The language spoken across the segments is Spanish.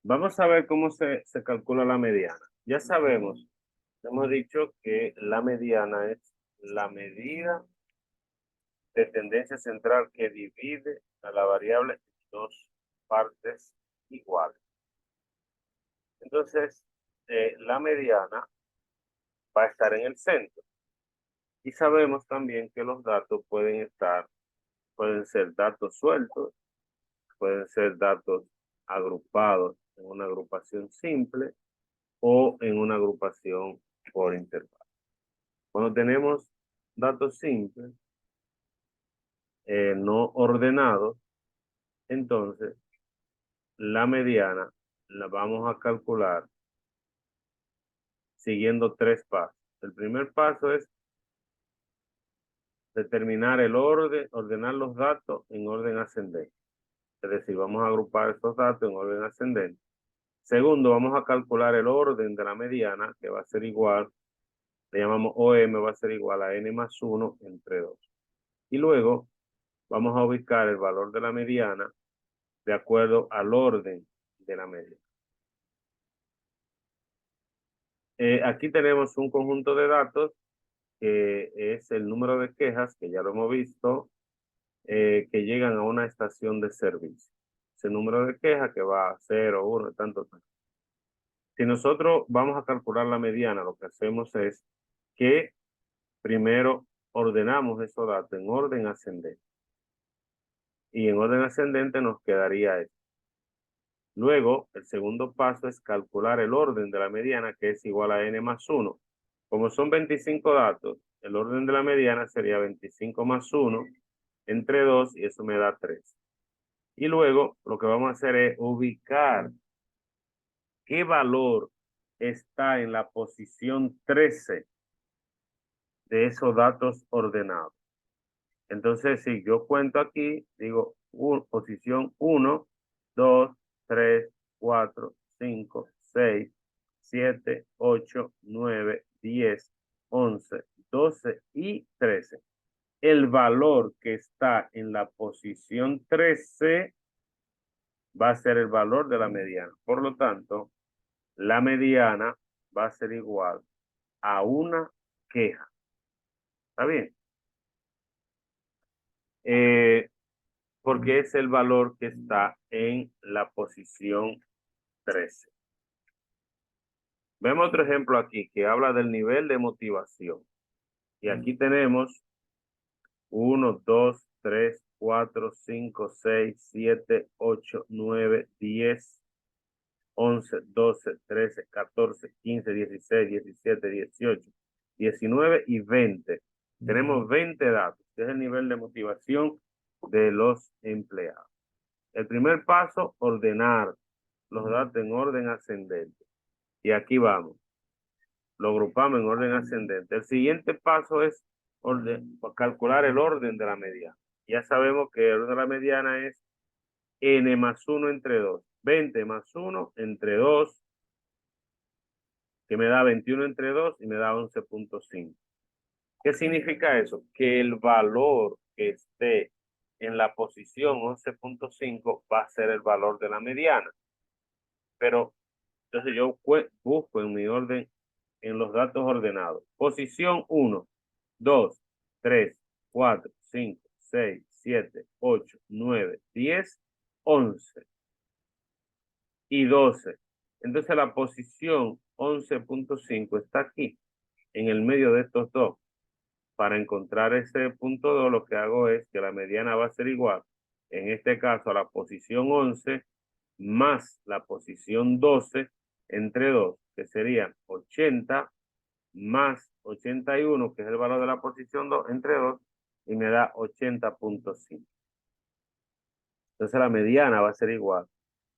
Vamos a ver cómo se calcula la mediana. Ya sabemos, hemos dicho que la mediana es la medida de tendencia central que divide a la variable en dos partes iguales. Entonces, la mediana va a estar en el centro. Y sabemos también que los datos pueden ser datos sueltos, pueden ser datos agrupados en una agrupación simple o en una agrupación por intervalo. Cuando tenemos datos simples, no ordenados, entonces la mediana la vamos a calcular siguiendo tres pasos. El primer paso es determinar el orden, ordenar los datos en orden ascendente. Es decir, vamos a agrupar estos datos en orden ascendente. Segundo, vamos a calcular el orden de la mediana, que va a ser igual, le llamamos OM, va a ser igual a n más 1 entre 2. Y luego vamos a ubicar el valor de la mediana de acuerdo al orden de la mediana. Aquí tenemos un conjunto de datos que es el número de quejas, que ya lo hemos visto, que llegan a una estación de servicio. Ese número de quejas que va a 0, 1, tanto. Si nosotros vamos a calcular la mediana, lo que hacemos es que primero ordenamos esos datos en orden ascendente. Y en orden ascendente nos quedaría esto. Luego, el segundo paso es calcular el orden de la mediana, que es igual a n más 1. Como son 25 datos, el orden de la mediana sería 25 más 1 entre 2 y eso me da 3. Y luego lo que vamos a hacer es ubicar qué valor está en la posición 13 de esos datos ordenados. Entonces, si yo cuento aquí, digo posición 1, 2, 3, 4, 5, 6, 7, 8, 9, 10, 11, 12 y 13. El valor que está en la posición 13 va a ser el valor de la mediana. Por lo tanto, la mediana va a ser igual a una queja. ¿Está bien? Porque es el valor que está en la posición 13. Vemos otro ejemplo aquí que habla del nivel de motivación. Y aquí tenemos 1, 2, 3, 4, 5, 6, 7, 8, 9, 10, 11, 12, 13, 14, 15, 16, 17, 18, 19 y 20. Tenemos 20 datos. Este es el nivel de motivación de los empleados. El primer paso, ordenar los datos en orden ascendente. Y aquí vamos. Lo agrupamos en orden ascendente. El siguiente paso es calcular el orden de la mediana. Ya sabemos que el orden de la mediana es n más 1 entre 2. 20 más 1 entre 2, que me da 21 entre 2 y me da 11.5. ¿Qué significa eso? Que el valor que esté en la posición 11.5 va a ser el valor de la mediana. Pero entonces yo busco en mi orden, en los datos ordenados. Posición 1, 2, 3, 4, 5, 6, 7, 8, 9, 10, 11 y 12. Entonces la posición 11.5 está aquí, en el medio de estos dos. Para encontrar ese punto 2, lo que hago es que la mediana va a ser igual, en este caso, a la posición 11 más la posición 12 entre 2, que serían 80 más 81, que es el valor de la posición 2 entre 2, y me da 80.5. Entonces la mediana va a ser igual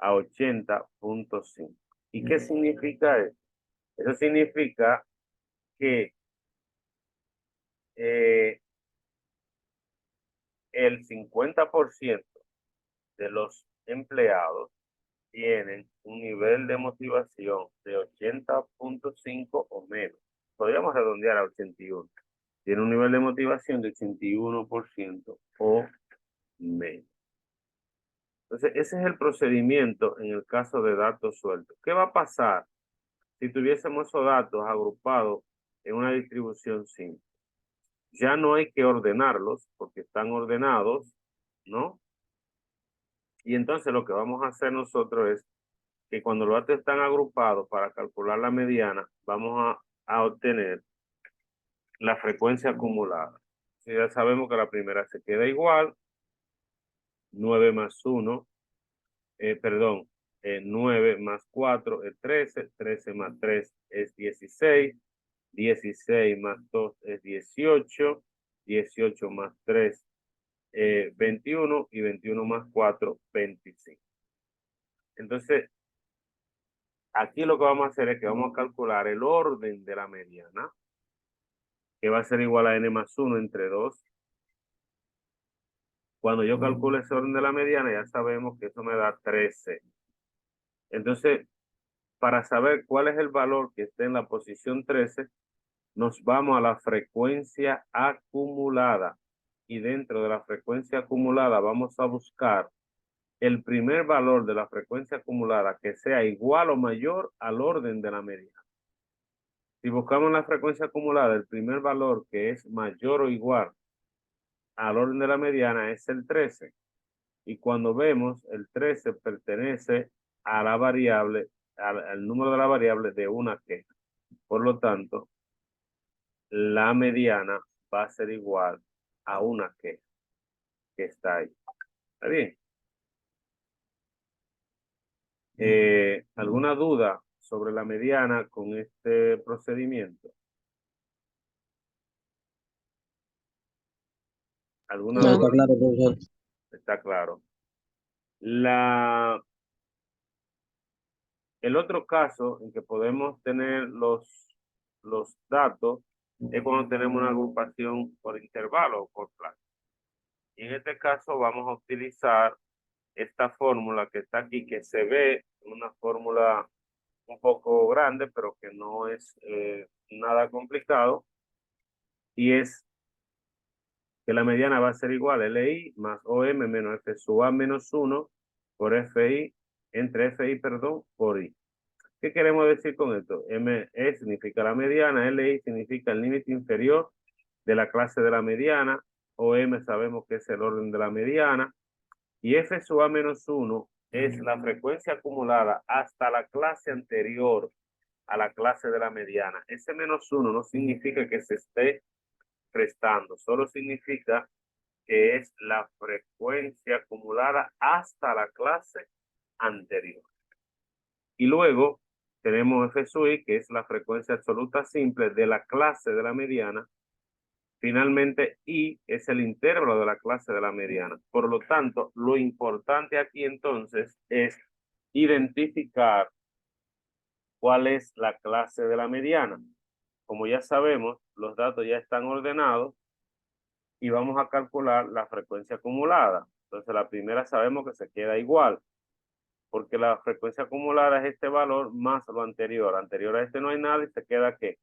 a 80.5. ¿Y qué significa eso? Eso significa que eh, el 50% de los empleados tienen un nivel de motivación de 80.5 o menos. Podríamos redondear a 81. Tiene un nivel de motivación de 81% o menos. Entonces, ese es el procedimiento en el caso de datos sueltos. ¿Qué va a pasar si tuviésemos esos datos agrupados en una distribución simple? Ya no hay que ordenarlos porque están ordenados, ¿no? Y entonces lo que vamos a hacer nosotros es que cuando los datos están agrupados para calcular la mediana, vamos a obtener la frecuencia acumulada. Ya sabemos que la primera se queda igual, 9 más 1, perdón, 9 más 4 es 13, 13 más 3 es 16, 16 más 2 es 18, 18 más 3 21 y 21 más 4, 25. Entonces, aquí lo que vamos a hacer es que vamos a calcular el orden de la mediana, que va a ser igual a n más 1 entre 2. Cuando yo calculo ese orden de la mediana, ya sabemos que eso me da 13. Entonces, para saber cuál es el valor que esté en la posición 13, nos vamos a la frecuencia acumulada. Y dentro de la frecuencia acumulada vamos a buscar el primer valor de la frecuencia acumulada que sea igual o mayor al orden de la mediana. Si buscamos la frecuencia acumulada, el primer valor que es mayor o igual al orden de la mediana es el 13. Y cuando vemos, el 13 pertenece a la variable, al número de la variable de una queja. Por lo tanto, la mediana va a ser igual a una queja que está ahí. ¿Está bien? ¿Alguna duda sobre la mediana con este procedimiento? ¿Alguna No, duda? está claro, profesor. Está claro. El otro caso en que podemos tener los datos es cuando tenemos una agrupación por intervalo o por clase. Y en este caso vamos a utilizar esta fórmula que está aquí, que se ve una fórmula un poco grande, pero que no es nada complicado, y es que la mediana va a ser igual a LI más OM menos F sub A menos 1 por FI, entre FI, perdón, por I. ¿Qué queremos decir con esto? ME significa la mediana, LI significa el límite inferior de la clase de la mediana, OM sabemos que es el orden de la mediana, y F sub A menos 1 es la frecuencia acumulada hasta la clase anterior a la clase de la mediana. Ese menos 1 no significa que se esté restando, solo significa que es la frecuencia acumulada hasta la clase anterior. Y luego tenemos F sub I, que es la frecuencia absoluta simple de la clase de la mediana. Finalmente, I es el intervalo de la clase de la mediana. Por lo tanto, lo importante aquí entonces es identificar cuál es la clase de la mediana. Como ya sabemos, los datos ya están ordenados y vamos a calcular la frecuencia acumulada. Entonces, la primera sabemos que se queda igual, porque la frecuencia acumulada es este valor más lo anterior. Anterior a este no hay nada y se queda ¿qué?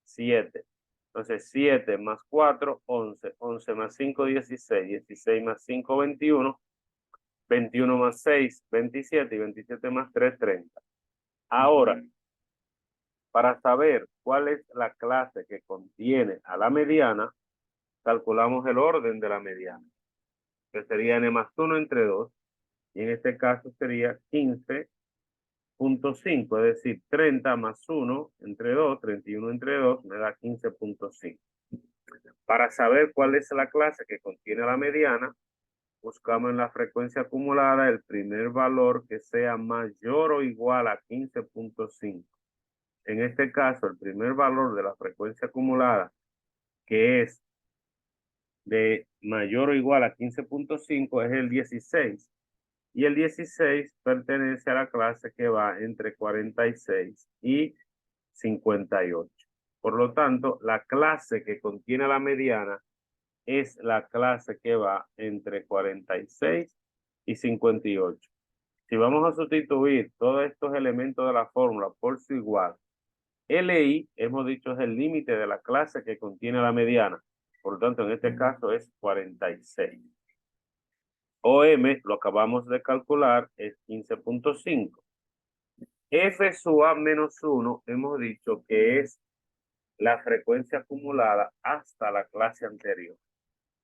7. Entonces, 7 más 4, 11. 11 más 5, 16. 16 más 5, 21. 21 más 6, 27. Y 27 más 3, 30. Ahora, para saber cuál es la clase que contiene a la mediana, calculamos el orden de la mediana, que sería n más 1 entre 2. Y en este caso sería 15.5, es decir, 30 más 1 entre 2, 31 entre 2, me da 15.5. Para saber cuál es la clase que contiene la mediana, buscamos en la frecuencia acumulada el primer valor que sea mayor o igual a 15.5. En este caso, el primer valor de la frecuencia acumulada, que es de mayor o igual a 15.5, es el 16. Y el 16 pertenece a la clase que va entre 46 y 58. Por lo tanto, la clase que contiene la mediana es la clase que va entre 46 y 58. Si vamos a sustituir todos estos elementos de la fórmula por su igual, LI, hemos dicho, es el límite de la clase que contiene la mediana. Por lo tanto, en este caso es 46. OM, lo acabamos de calcular, es 15.5. F sub A menos 1, hemos dicho que es la frecuencia acumulada hasta la clase anterior.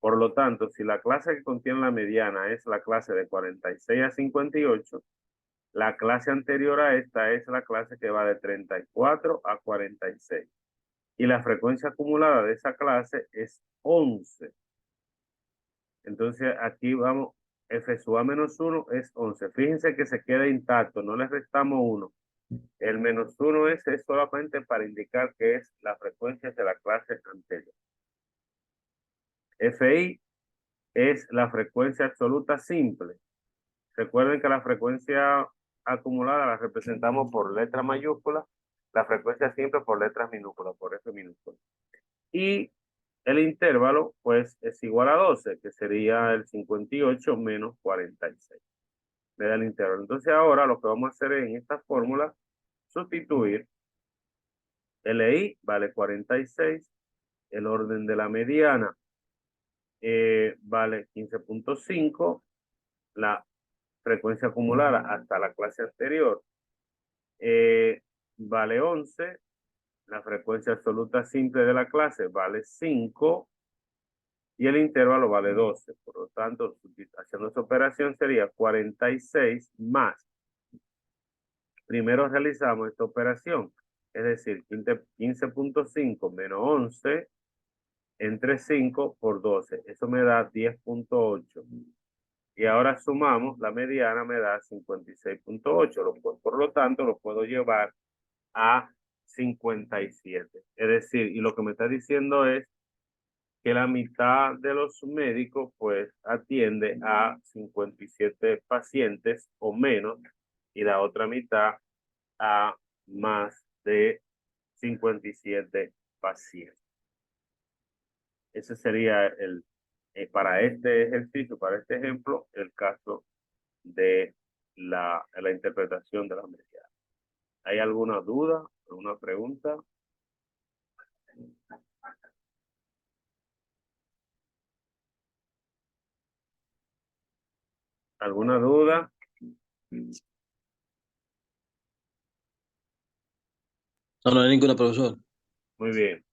Por lo tanto, si la clase que contiene la mediana es la clase de 46 a 58, la clase anterior a esta es la clase que va de 34 a 46. Y la frecuencia acumulada de esa clase es 11. Entonces aquí vamos, F sub A menos 1 es 11. Fíjense que se queda intacto, no le restamos 1. El menos 1 es solamente para indicar que es la frecuencia de la clase anterior. Fi es la frecuencia absoluta simple. Recuerden que la frecuencia acumulada la representamos por letra mayúscula, la frecuencia simple por letras minúsculas, por F minúscula. Y el intervalo, pues, es igual a 12, que sería el 58 menos 46. Me da el intervalo. Entonces ahora lo que vamos a hacer en esta fórmula, sustituir LI vale 46, el orden de la mediana vale 15.5, la frecuencia acumulada hasta la clase anterior vale 11, la frecuencia absoluta simple de la clase vale 5 y el intervalo vale 12. Por lo tanto, haciendo esta operación sería 46 más. Primero realizamos esta operación, es decir, 15.5 menos 11 entre 5 por 12. Eso me da 10.8. Y ahora sumamos, la mediana me da 56.8. Por lo tanto, lo puedo llevar a 57. Es decir, y lo que me está diciendo es que la mitad de los médicos pues atiende a 57 pacientes o menos y la otra mitad a más de 57 pacientes. Ese sería para este ejercicio, para este ejemplo, el caso de la interpretación de la mediana. ¿Hay alguna duda, alguna pregunta? ¿Alguna duda? No, no hay ninguna, profesor. Muy bien.